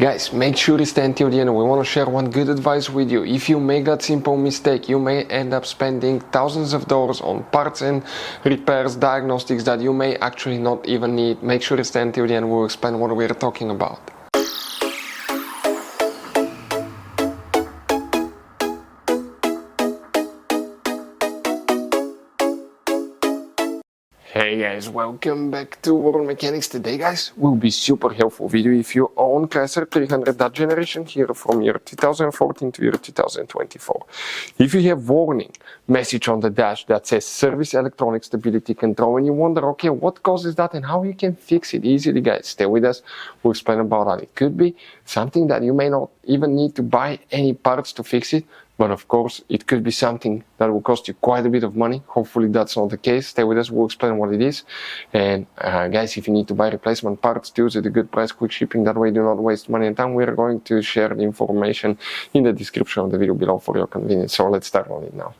Guys, make sure you stay until the end. We want to share one good advice with you. If you make that simple mistake, you may end up spending thousands of dollars on parts and repairs, diagnostics that you may actually not even need. Make sure you stay until the end. We'll explain what we're talking about. Hey guys, welcome back to World Mechanics. Today guys will be super helpful video if you own Chrysler 300 that generation here from year 2014 to year 2024. If you have warning message on the dash that says service electronic stability control and you wonder, okay, what causes that and how you can fix it easily, guys, stay with us. We'll explain about that. It could be something that you may not even need to buy any parts to fix it. But of course, it could be something that will cost you quite a bit of money. Hopefully that's not the case. Stay with us, we'll explain what it is. And guys, if you need to buy replacement parts, do it at a good price, quick shipping. That way you do not waste money and time. We're going to share the information in the description of the video below for your convenience. So let's start on it now.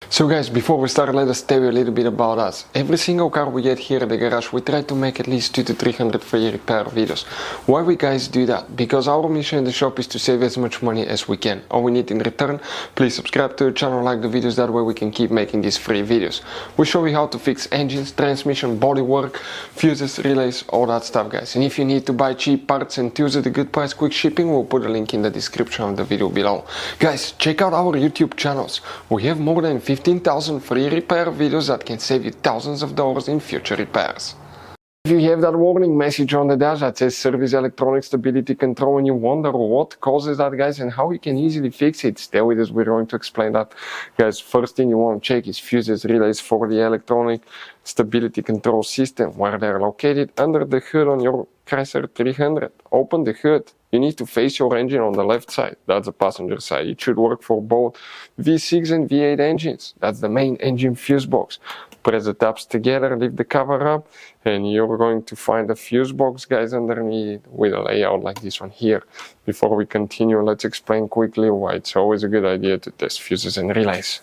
So guys, before we start, let us tell you a little bit about us. Every single car we get here at the garage, we try to make at least 200 to 300 free repair videos. Why we guys do that? Because our mission in the shop is to save as much money as we can. All we need in return, please subscribe to the channel, like the videos, that way we can keep making these free videos. We show you how to fix engines, transmission, bodywork, fuses, relays, all that stuff, guys. And if you need to buy cheap parts and tools at a good price, quick shipping, we'll put a link in the description of the video below. Guys, check out our YouTube channels. We have more than 15,000 free repair videos that can save you thousands of dollars in future repairs. If you have that warning message on the dash that says service electronic stability control and you wonder what causes that, guys, and how you can easily fix it, stay with us, we're going to explain that. Guys, first thing you want to check is fuses, relays for the electronic stability control system, where they're located under the hood on your Chrysler 300. Open the hood. You need to face your engine on the left side. That's the passenger side. It should work for both V6 and V8 engines. That's the main engine fuse box. Press the tabs together, lift the cover up, and you're going to find a fuse box, guys, underneath with a layout like this one here. Before we continue, let's explain quickly why it's always a good idea to test fuses and relays.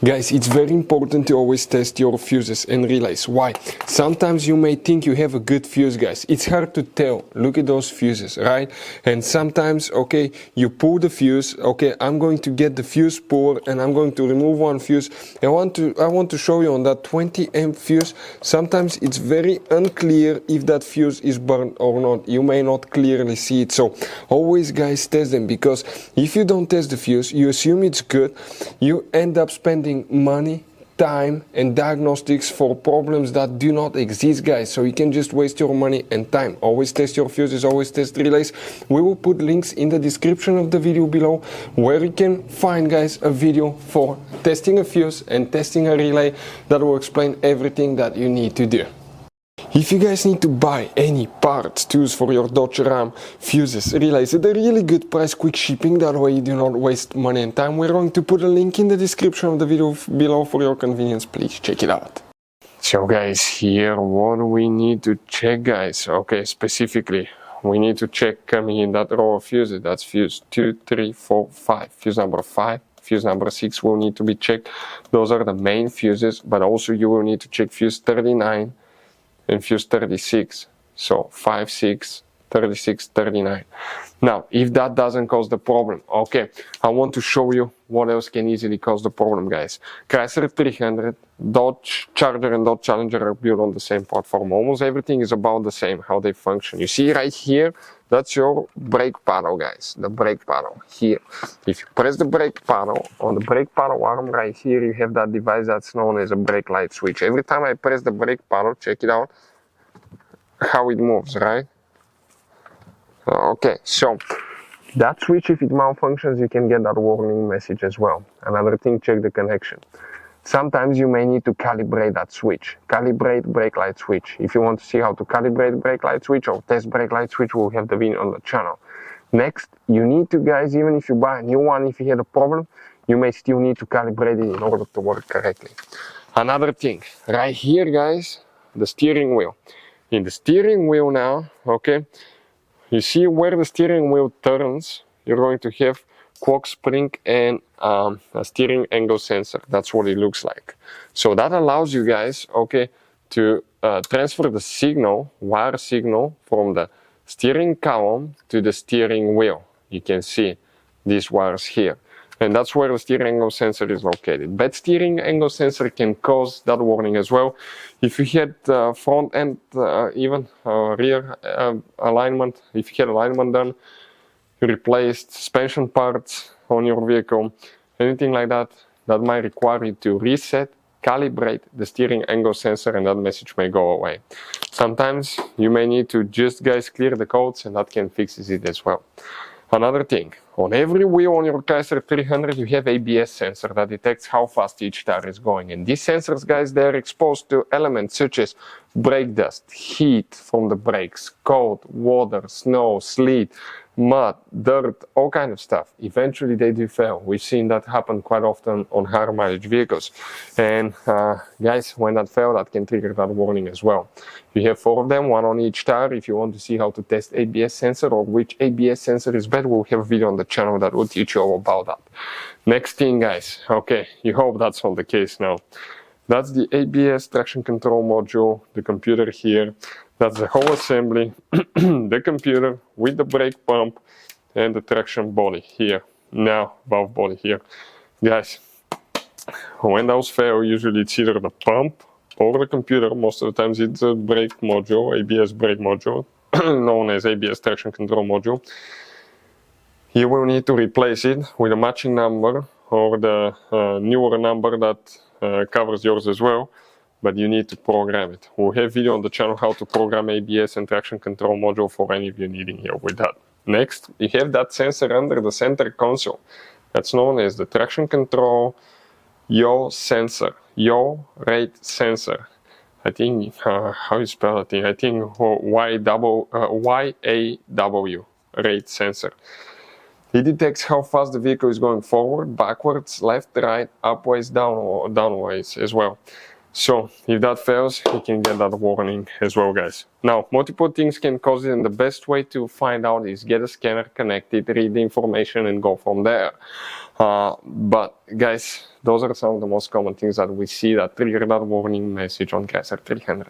Guys, it's very important to always test your fuses and relays. Why? Sometimes you may think you have a good fuse, guys. It's hard to tell. Look at those fuses, right? And sometimes, okay, you pull the fuse. Okay, I'm going to get the fuse puller and I'm going to remove one fuse. I want to show you on that 20 amp fuse. Sometimes it's very unclear if that fuse is burned or not. You may not clearly see it. So always, guys, test them, because if you don't test the fuse, you assume it's good. You end up spending money, time and diagnostics for problems that do not exist, guys. So you can just waste your money and time. Always test your fuses, always test relays. We will put links in the description of the video below where you can find, guys, a video for testing a fuse and testing a relay that will explain everything that you need to do. If you guys need to buy any parts, tools for your Dodge Ram, fuses, relays at a really good price, quick shipping, that way you do not waste money and time, we're going to put a link in the description of the video below for your convenience. Please check it out. So guys, here what do we need to check, guys? Okay, specifically we need to check coming in that row of fuses. That's fuse 2, 3, 4, 5. Fuse number 5. Fuse number 6 will need to be checked. Those are the main fuses, but also you will need to check fuse 39 and fuse 36. So 5, 6, 36, 39. Now, if that doesn't cause the problem, okay, I want to show you what else can easily cause the problem, guys. Chrysler 300, Dodge Charger and Dodge Challenger are built on the same platform. Almost everything is about the same, how they function. You see right here, that's your brake paddle, guys. The brake paddle here. If you press the brake paddle, on the brake paddle arm right here, you have that device that's known as a brake light switch. Every time I press the brake paddle, check it out, how it moves, right? Okay, so that switch, if it malfunctions, you can get that warning message as well. Another thing, check the connection. Sometimes you may need to calibrate that switch. Calibrate brake light switch. If you want to see how to calibrate brake light switch or test brake light switch, we'll have the video on the channel. Next, you need to, guys, even if you buy a new one, if you had a problem, you may still need to calibrate it in order to work correctly. Another thing, right here, guys, the steering wheel. In the steering wheel now, okay, you see where the steering wheel turns, you're going to have cork spring and a steering angle sensor. That's what it looks like. So that allows you guys, okay, to transfer the signal, wire signal from the steering column to the steering wheel. You can see these wires here. And that's where the steering angle sensor is located. Bad steering angle sensor can cause that warning as well. If you had front and even rear alignment, if you had alignment done, you replaced suspension parts on your vehicle, anything like that, that might require you to reset, calibrate the steering angle sensor, and that message may go away. Sometimes you may need to just, guys, clear the codes, and that can fix it as well. Another thing, on every wheel on your Chrysler 300 you have ABS sensor that detects how fast each tire is going. And these sensors, guys, they're exposed to elements such as brake dust, heat from the brakes, cold, water, snow, sleet, mud, dirt, all kind of stuff. Eventually they do fail. We've seen that happen quite often on higher mileage vehicles. And guys, when that fails, that can trigger that warning as well. You have 4 of them, 1 on each tire. If you want to see how to test ABS sensor or which ABS sensor is better, we'll have a video on the channel that will teach you all about that. Next thing, guys, okay, you hope that's not the case now. That's the ABS traction control module, the computer here. That's the whole assembly, the computer with the brake pump and the traction body here. Now, valve body here. Guys, when those fail, usually it's either the pump or the computer. Most of the times it's a brake module, ABS brake module, known as ABS traction control module. You will need to replace it with a matching number or the newer number that covers yours as well. But you need to program it. We'll have a video on the channel how to program ABS and traction control module for any of you needing help with that. Next, you have that sensor under the center console. That's known as the traction control yaw sensor, yaw rate sensor. I think, how you spell that thing? I think YAW, rate sensor. It detects how fast the vehicle is going forward, backwards, left, right, upwards, downwards as well. So if that fails, you can get that warning as well, guys. Now, multiple things can cause it, and the best way to find out is get a scanner connected, read the information, and go from there. But guys, those are some of the most common things that we see that trigger that warning message on Chrysler 300.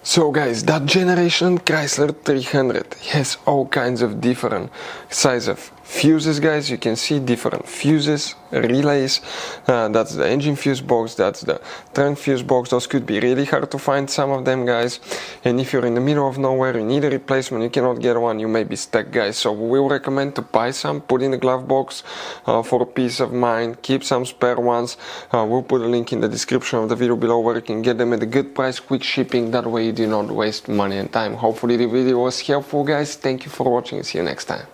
So guys, that generation Chrysler 300 has all kinds of different size of fuses, guys. You can see different fuses, relays. That's the engine fuse box, that's the trunk fuse box. Those could be really hard to find, some of them, guys. And if you're in the middle of nowhere, you need a replacement, you cannot get one, you may be stuck, guys. So we will recommend to buy some, put in the glove box for peace of mind. Keep some spare ones. We'll put a link in the description of the video below where you can get them at a good price, quick shipping. That way you do not waste money and time. Hopefully the video was helpful, guys. Thank you for watching and see you next time.